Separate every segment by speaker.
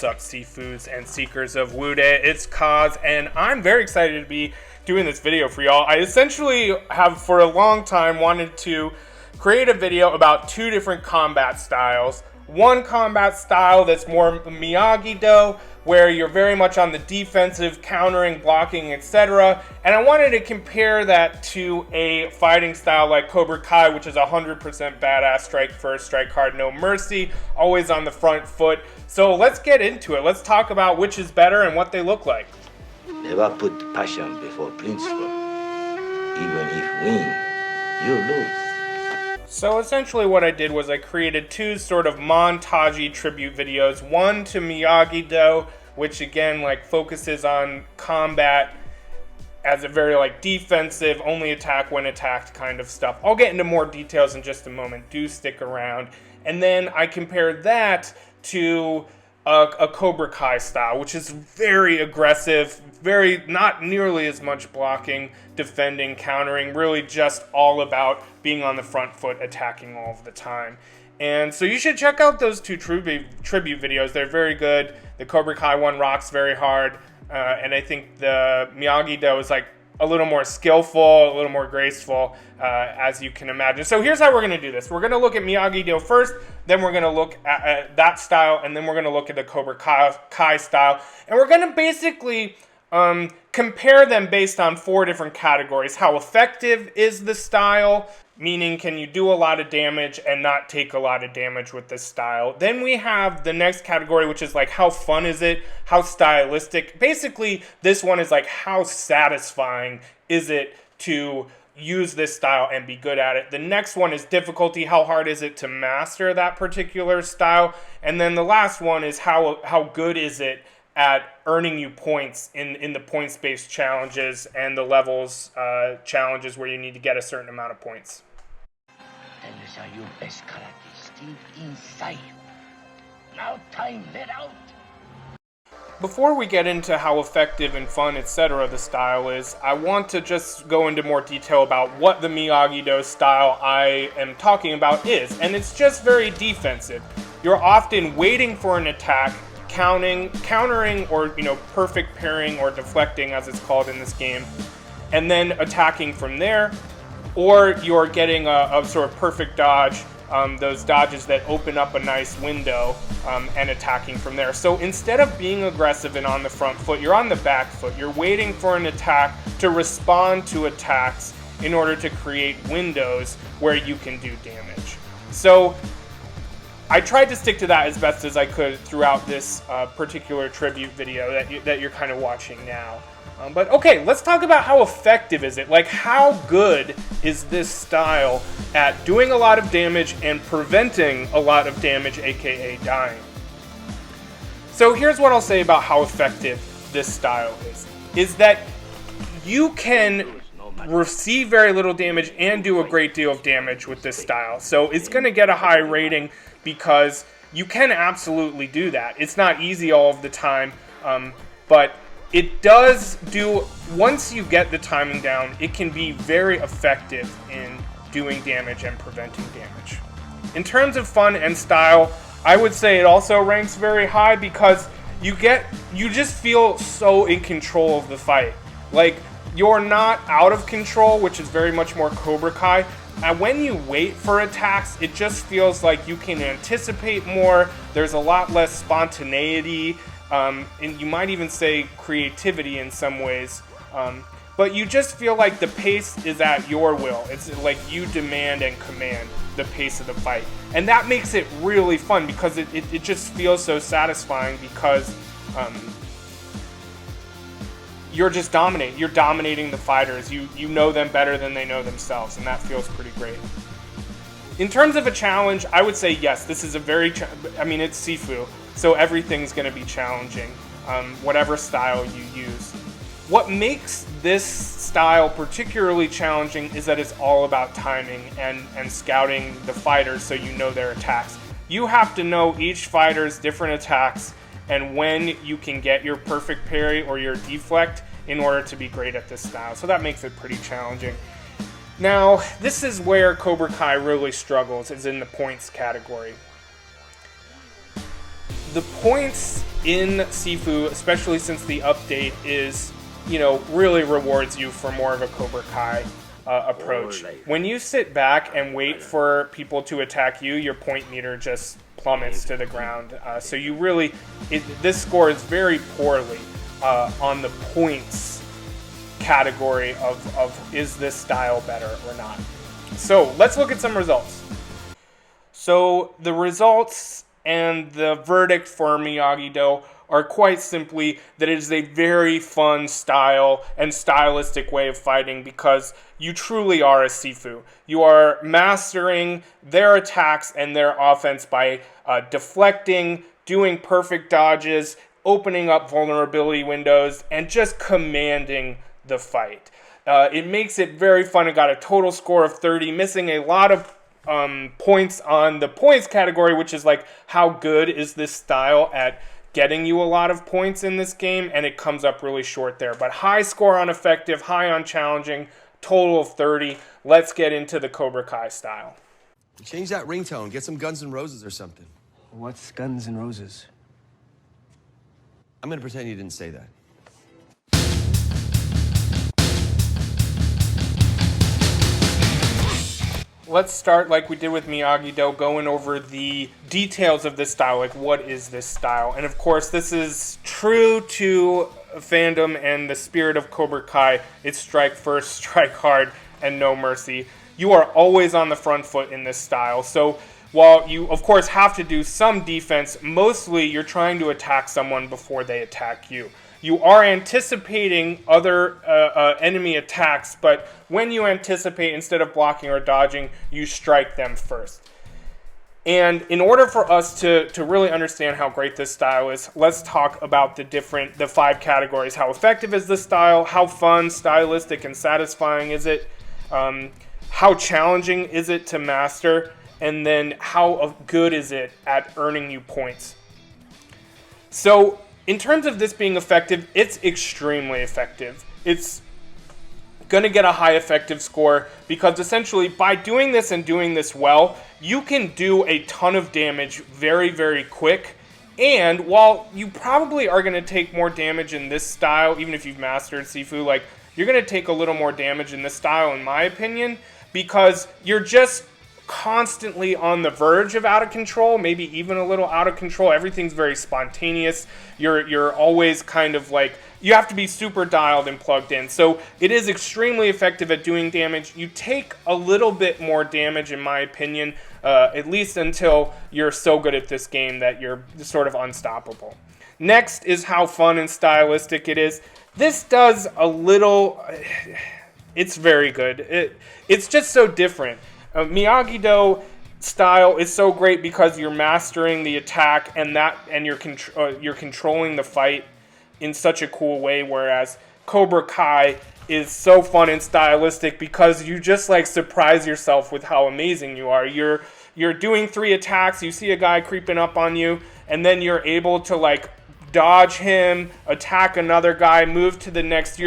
Speaker 1: What's up, Sifus and seekers of Wude? It's Kaz, and I'm very excited to be doing this video for y'all. I essentially have for a long time wanted to create a video about two different combat styles. One combat style that's more Miyagi-Do, where you're very much on the defensive, countering, blocking, etc. And I wanted to compare that to a fighting style like cobrakai, which is 100% badass, strike first, strike hard, no mercy, always on the front foot. So let's get into it. Let's talk about which is better and what they look like.
Speaker 2: Never put passion before principle. Even if win, you lose.
Speaker 1: So essentially what I did was I created two sort of montage-y tribute videos. One to Miyagi-Do, which again like focuses on combat as a very like defensive, only attack when attacked kind of stuff. I'll get into more details in just a moment. Do stick around. And then I compared that to a Cobra Kai style, which is very aggressive, very not nearly as much blocking, defending, countering, really just all about being on the front foot, attacking all of the time. And so you should check out those two tribute videos. They're very good. The Cobra Kai one rocks very hard, and I think the Miyagi-Do is like a little more skillful, a little more graceful, as you can imagine. So here's how we're going to do this. We're going to look at Miyagi-Do first, then we're going to look at that style, and then we're going to look at the Cobra Kai style. And we're going to basically compare them based on four different categories. How effective is the style? Meaning, can you do a lot of damage and not take a lot of damage with this style? Then we have the next category, which is like, how fun is it? How stylistic? Basically, this one is like, how satisfying is it to use this style and be good at it? The next one is difficulty. How hard is it to master that particular style? And then the last one is how good is it at earning you points in the points-based challenges and the levels challenges where you need to get a certain amount of points.
Speaker 2: Then you saw your best karate still inside you. Now time, let out.
Speaker 1: Before we get into how effective and fun, etc. the style is, I want to just go into more detail about what the Miyagi-Do style I am talking about is. And it's just very defensive. You're often waiting for an attack, countering, or perfect parrying or deflecting as it's called in this game, and then attacking from there, or you're getting a sort of perfect dodge, those dodges that open up a nice window, and attacking from there. So instead of being aggressive and on the front foot, you're on the back foot. You're waiting for an attack to respond to attacks in order to create windows where you can do damage. So I tried to stick to that as best as I could throughout this particular tribute video that you're kind of watching now. But okay, let's talk about how effective is it. Like, how good is this style at doing a lot of damage and preventing a lot of damage, aka dying? So here's what I'll say about how effective this style is that you can receive very little damage and do a great deal of damage with this style. So it's going to get a high rating because you can absolutely do that. It's not easy all of the time, but it does do, once you get the timing down, it can be very effective in doing damage and preventing damage. In terms of fun and style, I would say it also ranks very high because you just feel so in control of the fight. Like, you're not out of control, which is very much more Cobra Kai. And when you wait for attacks, it just feels like you can anticipate more. There's a lot less spontaneity, and you might even say creativity in some ways. But you just feel like the pace is at your will. It's like you demand and command the pace of the fight. And that makes it really fun because it just feels so satisfying because you're just dominating. You're dominating the fighters. You know them better than they know themselves, and that feels pretty great. In terms of a challenge, I would say yes. This is a very, it's Sifu, so everything's going to be challenging, whatever style you use. What makes this style particularly challenging is that it's all about timing and scouting the fighters so you know their attacks. You have to know each fighter's different attacks and when you can get your perfect parry or your deflect in order to be great at this style. So that makes it pretty challenging. Now, this is where Cobra Kai really struggles, is in the points category. The points in Sifu, especially since the update is, you know, really rewards you for more of a cobrakai approach. When you sit back and wait for people to attack you, your point meter just plummets to the ground. So you really, this scores very poorly on the points category of is this style better or not. So let's look at some results. So the results and the verdict for Miyagi-Do are quite simply that it is a very fun style and stylistic way of fighting because you truly are a Sifu. You are mastering their attacks and their offense by deflecting, doing perfect dodges, opening up vulnerability windows, and just commanding the fight. It makes it very fun. It got a total score of 30, missing a lot of points on the points category, which is like how good is this style at getting you a lot of points in this game, and it comes up really short there. But high score on effective, high on challenging, total of 30. Let's get into the cobrakai style.
Speaker 3: Change that ringtone, get some Guns N' Roses or something.
Speaker 4: What's Guns N' Roses?
Speaker 3: I'm gonna pretend you didn't say that.
Speaker 1: Let's start like we did with Miyagi-Do, going over the details of this style, like what is this style? And of course, this is true to fandom and the spirit of Cobra Kai. It's strike first, strike hard, and no mercy. You are always on the front foot in this style. So while you, of course, have to do some defense, mostly you're trying to attack someone before they attack you. You are anticipating other enemy attacks, but when you anticipate, instead of blocking or dodging, you strike them first. And in order for us to really understand how great this style is, let's talk about the 5 categories. How effective is this style? How fun, stylistic, and satisfying is it? How challenging is it to master? And then how good is it at earning you points? So in terms of this being effective, it's extremely effective. It's going to get a high effective score because essentially by doing this and doing this well, you can do a ton of damage very, very quick. And while you probably are going to take more damage in this style, even if you've mastered Sifu, like you're going to take a little more damage in this style, in my opinion, because you're just constantly on the verge of out of control, maybe even a little out of control. Everything's very spontaneous. You're always kind of like, you have to be super dialed and plugged in. So it is extremely effective at doing damage. You take a little bit more damage, in my opinion, at least until you're so good at this game that you're sort of unstoppable. Next is how fun and stylistic it is. This does a little, it's very good. It's just so different. Miyagi-Do style is so great because you're mastering the attack and you're controlling the fight in such a cool way, whereas Cobra Kai is so fun and stylistic because you just like surprise yourself with how amazing you are. You're doing 3 attacks, you see a guy creeping up on you, and then you're able to like dodge him, attack another guy, move to the next.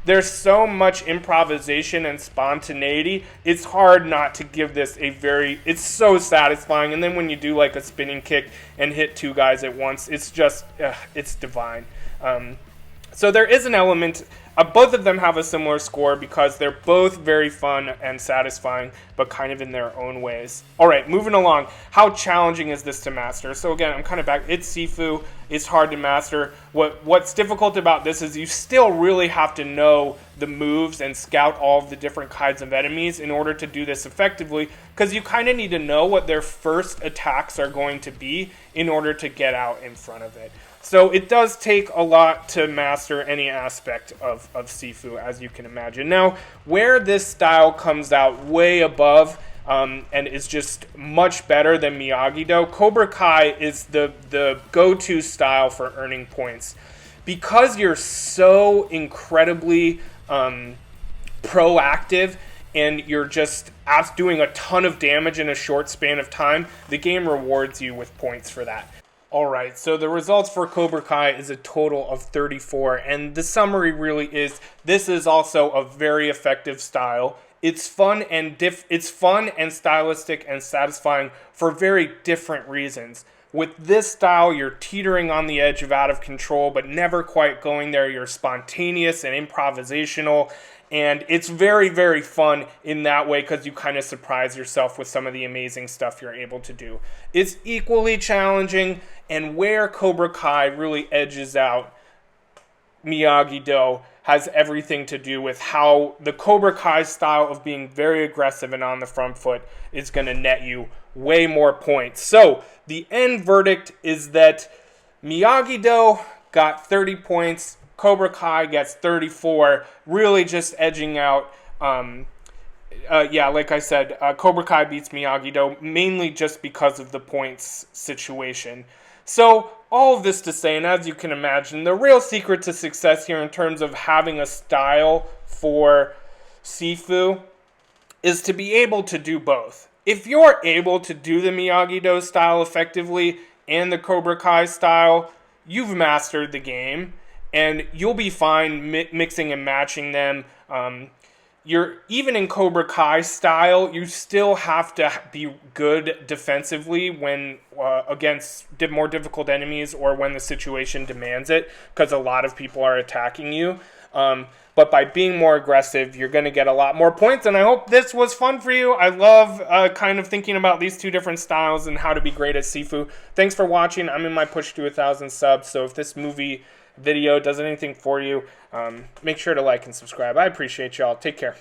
Speaker 1: There's so much improvisation and spontaneity. It's hard not to give this it's so satisfying. And then when you do like a spinning kick and hit 2 guys at once, it's just, it's divine. So there is an element, both of them have a similar score because they're both very fun and satisfying, but kind of in their own ways. All right, moving along. How challenging is this to master? So again, I'm kind of back. It's Sifu. It's hard to master. What's difficult about this is you still really have to know the moves and scout all of the different kinds of enemies in order to do this effectively, because you kind of need to know what their first attacks are going to be in order to get out in front of it. So it does take a lot to master any aspect of Sifu, as you can imagine. Now, where this style comes out way above and is just much better than Miyagi-Do, Cobra Kai is the go-to style for earning points. Because you're so incredibly proactive and you're just doing a ton of damage in a short span of time, the game rewards you with points for that. Alright, so the results for Cobra Kai is a total of 34, and the summary really is, this is also a very effective style. It's fun and stylistic and satisfying for very different reasons. With this style, you're teetering on the edge of out of control, but never quite going there. You're spontaneous and improvisational, and it's very, very fun in that way because you kind of surprise yourself with some of the amazing stuff you're able to do. It's equally challenging, and where Cobra Kai really edges out Miyagi-Do has everything to do with how the Cobra Kai style of being very aggressive and on the front foot is going to net you way more points. So the end verdict is that Miyagi-Do got 30 points, Cobra Kai gets 34, really just edging out, like I said, Cobra Kai beats Miyagi-Do, mainly just because of the points situation. So all of this to say, and as you can imagine, the real secret to success here in terms of having a style for Sifu is to be able to do both. If you're able to do the Miyagi-Do style effectively and the Cobra Kai style, you've mastered the game, and you'll be fine mixing and matching them. You're even in Cobra Kai style, you still have to be good defensively when against more difficult enemies or when the situation demands it, because a lot of people are attacking you. But by being more aggressive, you're going to get a lot more points, and I hope this was fun for you. I love kind of thinking about these two different styles and how to be great at Sifu. Thanks for watching. I'm in my push to 1,000 subs, so if this movie video does anything for you, make sure to like and subscribe. I appreciate y'all. Take care.